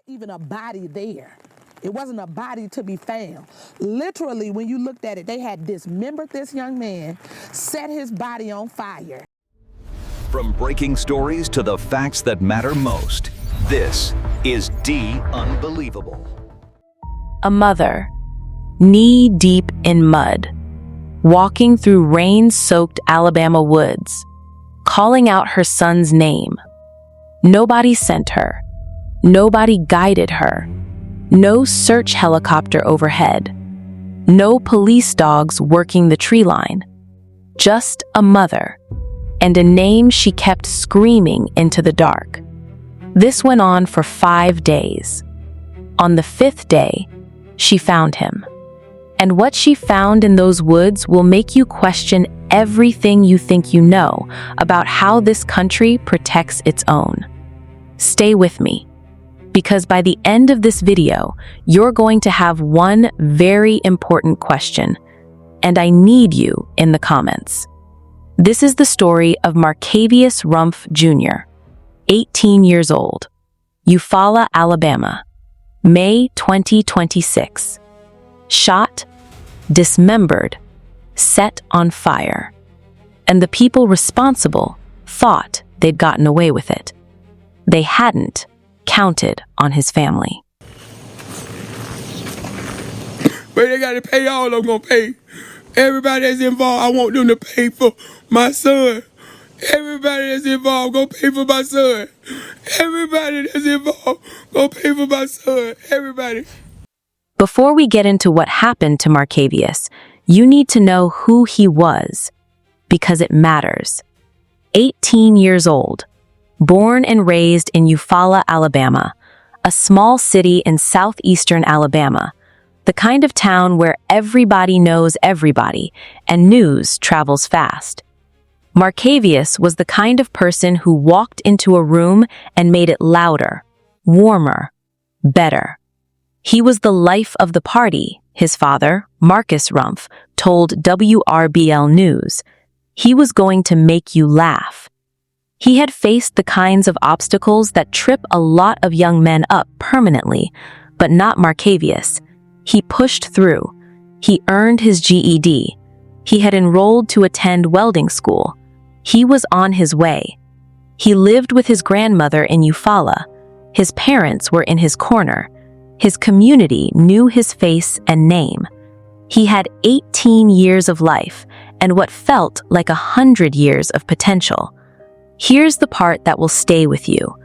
Even a body there. It wasn't a body to be found. Literally, when you looked at it, they had dismembered this young man, set his body on fire. From breaking stories to the facts that matter most, this is Unbelievable. A mother, knee-deep in mud, walking through rain-soaked Alabama woods, calling out her son's name. Nobody sent her. Nobody guided her. No search helicopter overhead. No police dogs working the tree line. Just a mother, and a name she kept screaming into the dark. This went on for 5 days. On the 5th day, she found him. And what she found in those woods will make you question everything you think you know about how this country protects its own. Stay with me, because by the end of this video, you're going to have one very important question, and I need you in the comments. This is the story of Markavious Rumph Jr., 18 years old, Eufaula, Alabama, May 2026. Shot, dismembered, set on fire. And the people responsible thought they'd gotten away with it. They hadn't counted on his family. But they got to pay all I'm going to pay. Everybody that's involved, I want them to pay for my son. Everybody that's involved, go pay for my son. Everybody that's involved, go pay for my son. Everybody. Before we get into what happened to Markavious, you need to know who he was, because it matters. 18 years old, born and raised in Eufaula, Alabama, a small city in southeastern Alabama, the kind of town where everybody knows everybody and news travels fast. Markavious was the kind of person who walked into a room and made it louder, warmer, better. He was the life of the party, his father, Marcus Rumph, told WRBL News. He was going to make you laugh. He had faced the kinds of obstacles that trip a lot of young men up permanently, but not Markavious. He pushed through. He earned his GED. He had enrolled to attend welding school. He was on his way. He lived with his grandmother in Eufaula. His parents were in his corner. His community knew his face and name. He had 18 years of life and what felt like 100 years of potential. Here's the part that will stay with you.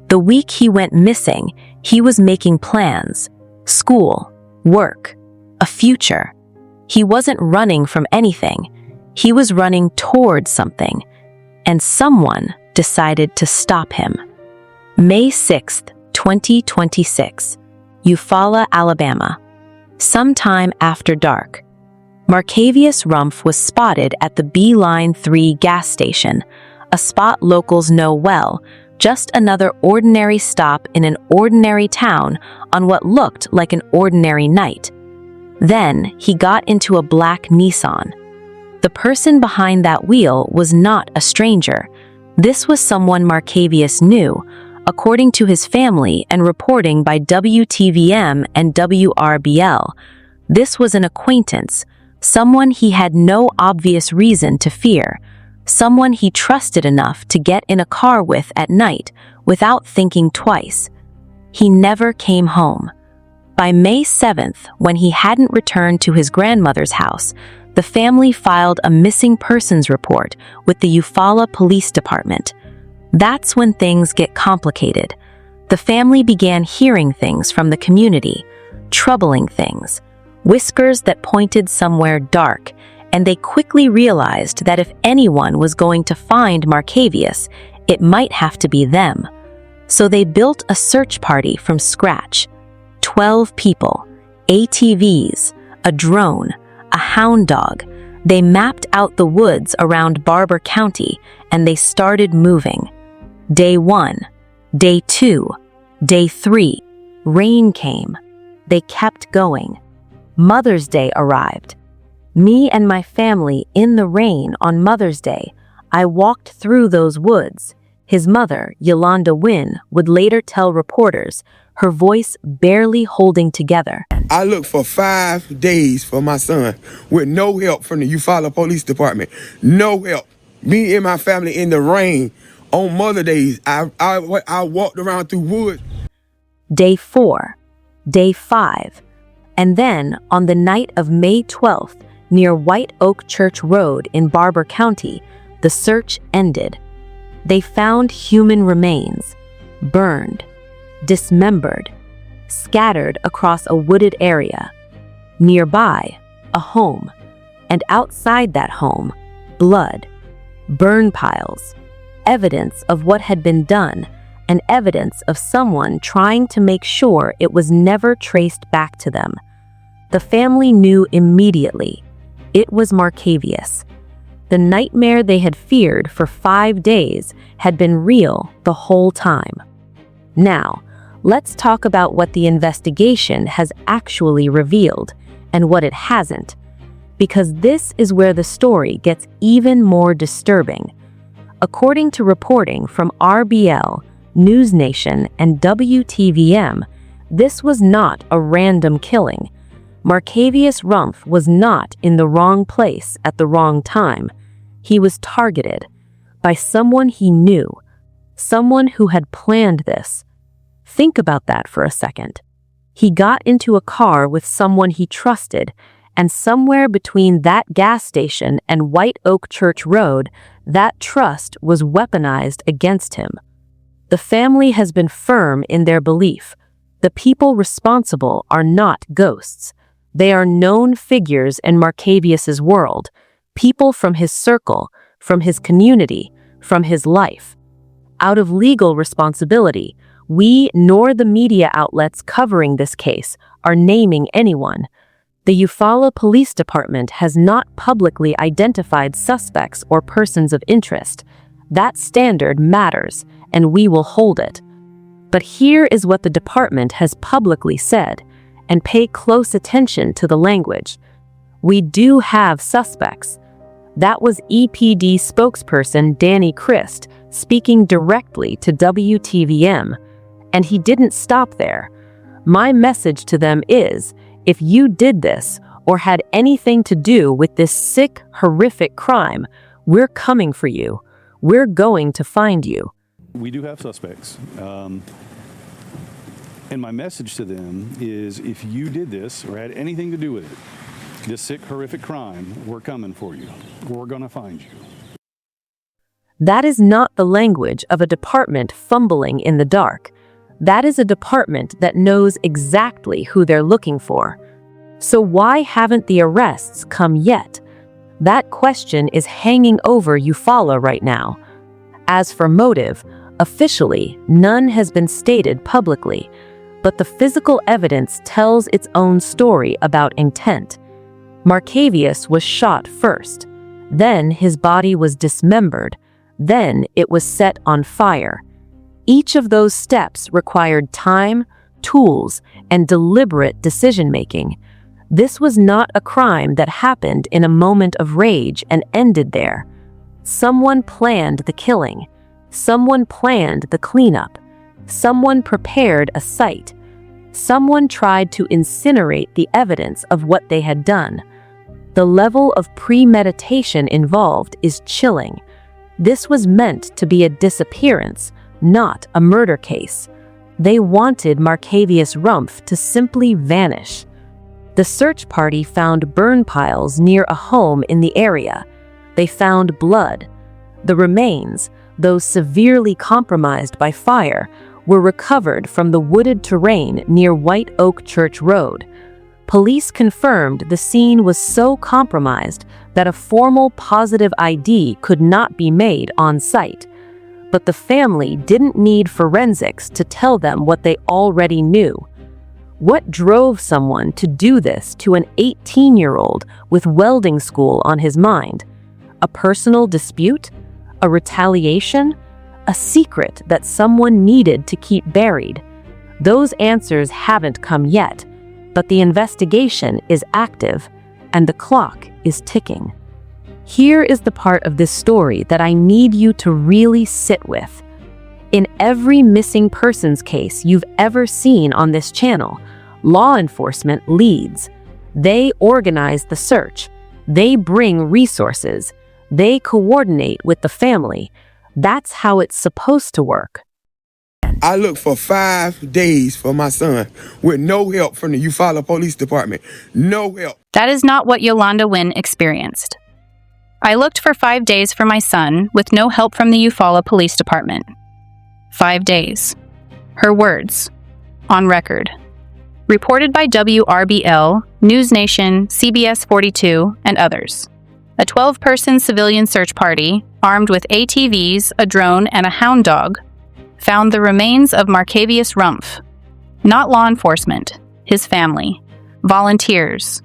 The week he went missing, he was making plans. School, work, a future. He wasn't running from anything. He was running toward something. And someone decided to stop him. May 6th, 2026. Eufaula, Alabama. Sometime after dark, Markavious Rumph was spotted at the B-Line 3 gas station, a spot locals know well, just another ordinary stop in an ordinary town on what looked like an ordinary night. Then he got into a black Nissan. The person behind that wheel was not a stranger. This was someone Markavious knew, according to his family and reporting by WTVM and WRBL. This was an acquaintance, someone he had no obvious reason to fear, someone he trusted enough to get in a car with at night without thinking twice. He never came home. By May 7th, when he hadn't returned to his grandmother's house, the family filed a missing persons report with the Eufaula Police Department. That's when things get complicated. The family began hearing things from the community, troubling things, whispers that pointed somewhere dark, and they quickly realized that if anyone was going to find Markavious, it might have to be them. So they built a search party from scratch. 12 people, ATVs, a drone, a hound dog. They mapped out the woods around Barbour County, and they started moving. Day 1, Day 2, Day 3. Rain came. They kept going. Mother's Day arrived. Me and my family in the rain on Mother's Day. I walked through those woods. His mother, Yolanda Wynn, would later tell reporters, her voice barely holding together. I looked for 5 days for my son with no help from the Eufaula Police Department. No help. Me and my family in the rain on Mother Days. I walked around through woods. Day 4, Day 5, and then on the night of May 12th, near White Oak Church Road in Barbour County, the search ended. They found human remains, burned, dismembered, scattered across a wooded area. Nearby, a home, and outside that home, blood, burn piles, evidence of what had been done, and evidence of someone trying to make sure it was never traced back to them. The family knew immediately. It was Markavious. The nightmare they had feared for 5 days had been real the whole time. Now, let's talk about what the investigation has actually revealed and what it hasn't, because this is where the story gets even more disturbing. According to reporting from RBL, News Nation, and WTVM, this was not a random killing. Markavious Rumph was not in the wrong place at the wrong time. He was targeted by someone he knew, someone who had planned this. Think about that for a second. He got into a car with someone he trusted, and somewhere between that gas station and White Oak Church Road, that trust was weaponized against him. The family has been firm in their belief. The people responsible are not ghosts. They are known figures in Markavious's world, people from his circle, from his community, from his life. Out of legal responsibility, we nor the media outlets covering this case are naming anyone. The Eufaula Police Department has not publicly identified suspects or persons of interest. That standard matters, and we will hold it. But here is what the department has publicly said, and pay close attention to the language. We do have suspects. That was EPD spokesperson Danny Christ speaking directly to WTVM, and he didn't stop there. My message to them is, if you did this or had anything to do with this sick, horrific crime, we're coming for you. We're going to find you. We do have suspects. And my message to them is, if you did this or had anything to do with it, this sick, horrific crime, we're coming for you. We're going to find you. That is not the language of a department fumbling in the dark. That is a department that knows exactly who they're looking for. So why haven't the arrests come yet? That question is hanging over Eufaula right now. As for motive, officially, none has been stated publicly, but the physical evidence tells its own story about intent. Markavious was shot first, then his body was dismembered, then it was set on fire. Each of those steps required time, tools, and deliberate decision-making. This was not a crime that happened in a moment of rage and ended there. Someone planned the killing. Someone planned the cleanup. Someone prepared a site. Someone tried to incinerate the evidence of what they had done. The level of premeditation involved is chilling. This was meant to be a disappearance, not a murder case. They wanted Markavious Rumph to simply vanish. The search party found burn piles near a home in the area. They found blood. The remains, though severely compromised by fire, were recovered from the wooded terrain near White Oak Church Road. Police confirmed the scene was so compromised that a formal positive ID could not be made on site. But the family didn't need forensics to tell them what they already knew. What drove someone to do this to an 18-year-old with welding school on his mind? A personal dispute? A retaliation? A secret that someone needed to keep buried? Those answers haven't come yet, but the investigation is active and the clock is ticking. Here is the part of this story that I need you to really sit with. In every missing persons case you've ever seen on this channel, law enforcement leads. They organize the search. They bring resources. They coordinate with the family. That's how it's supposed to work. I looked for 5 days for my son with no help from the Eufaula Police Department. No help. That is not what Yolanda Wynn experienced. I looked for 5 days for my son with no help from the Eufaula Police Department. 5 days. Her words. On record. Reported by WRBL, News Nation, CBS 42, and others. A 12-person civilian search party, armed with ATVs, a drone, and a hound dog, found the remains of Markavious Rumph. Not law enforcement, his family, volunteers,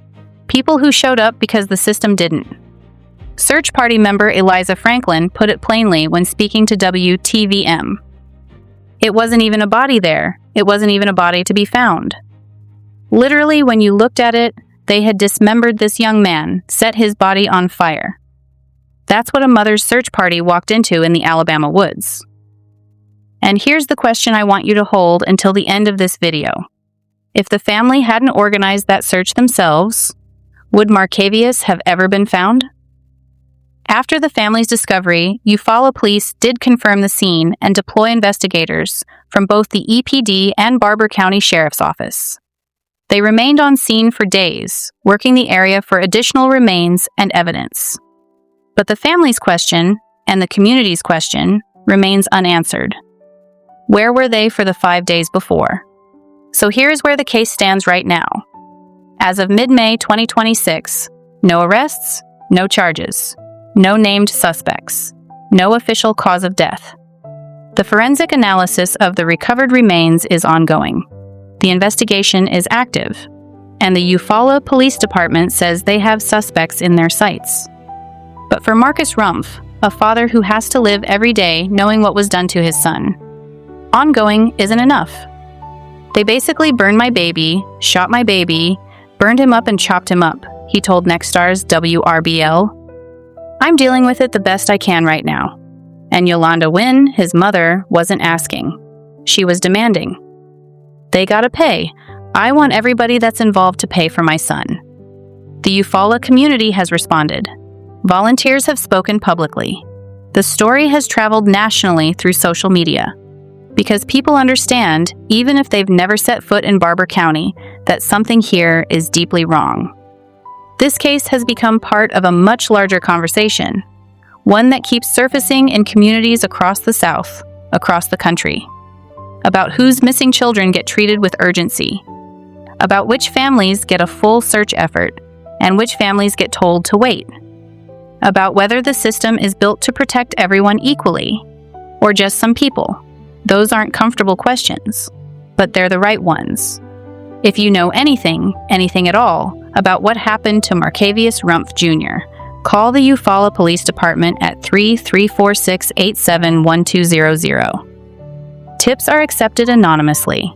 people who showed up because the system didn't. Search party member Eliza Franklin put it plainly when speaking to WTVM. It wasn't even a body there. It wasn't even a body to be found. Literally, when you looked at it, they had dismembered this young man, set his body on fire. That's what a mother's search party walked into in the Alabama woods. And here's the question I want you to hold until the end of this video. If the family hadn't organized that search themselves, would Markavious have ever been found? After the family's discovery, Eufaula police did confirm the scene and deploy investigators from both the EPD and Barbour County Sheriff's Office. They remained on scene for days, working the area for additional remains and evidence. But the family's question, and the community's question, remains unanswered. Where were they for the 5 days before? So here's where the case stands right now. As of mid-May 2026, no arrests, no charges, no named suspects, no official cause of death. The forensic analysis of the recovered remains is ongoing. The investigation is active, and the Eufaula Police Department says they have suspects in their sights. But for Markavious Rumph, a father who has to live every day knowing what was done to his son, ongoing isn't enough. They basically burned my baby, shot my baby, burned him up and chopped him up, he told Nexstar's WRBL. I'm dealing with it the best I can right now. And Yolanda Wynn, his mother, wasn't asking. She was demanding. They gotta pay. I want everybody that's involved to pay for my son. The Eufaula community has responded. Volunteers have spoken publicly. The story has traveled nationally through social media. Because people understand, even if they've never set foot in Barbour County, that something here is deeply wrong. This case has become part of a much larger conversation, one that keeps surfacing in communities across the South, across the country, about whose missing children get treated with urgency, about which families get a full search effort and which families get told to wait, about whether the system is built to protect everyone equally, or just some people. Those aren't comfortable questions, but they're the right ones. If you know anything at all, about what happened to Markavious Rumph Jr., call the Eufaula Police Department at 3-346-87-1200. Tips are accepted anonymously,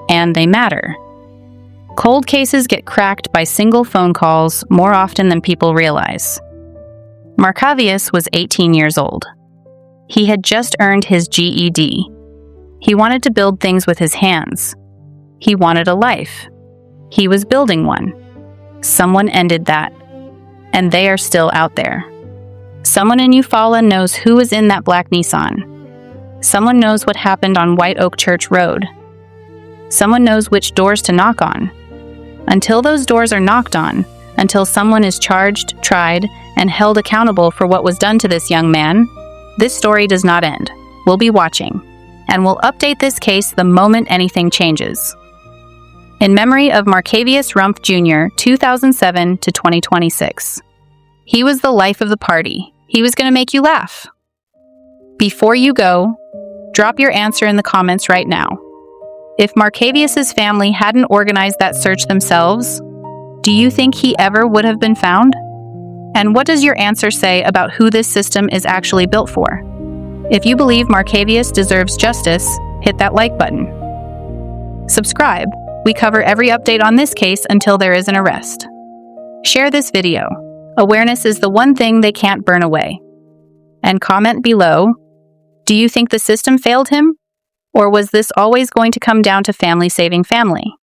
and they matter. Cold cases get cracked by single phone calls more often than people realize. Markavious was 18 years old. He had just earned his GED. He wanted to build things with his hands. He wanted a life. He was building one. Someone ended that, and they are still out there. Someone in Eufaula knows who was in that black Nissan. Someone knows what happened on White Oak Church Road. Someone knows which doors to knock on. Until those doors are knocked on, until someone is charged, tried, and held accountable for what was done to this young man, this story does not end. We'll be watching, and we'll update this case the moment anything changes. In memory of Markavious Rumph Jr., 2007 to 2026. He was the life of the party. He was going to make you laugh. Before you go, drop your answer in the comments right now. If Markavious's family hadn't organized that search themselves, do you think he ever would have been found? And what does your answer say about who this system is actually built for? If you believe Markavious deserves justice, hit that like button. Subscribe. We cover every update on this case until there is an arrest. Share this video. Awareness is the one thing they can't burn away. And comment below, Do you think the system failed him? Or was this always going to come down to family saving family?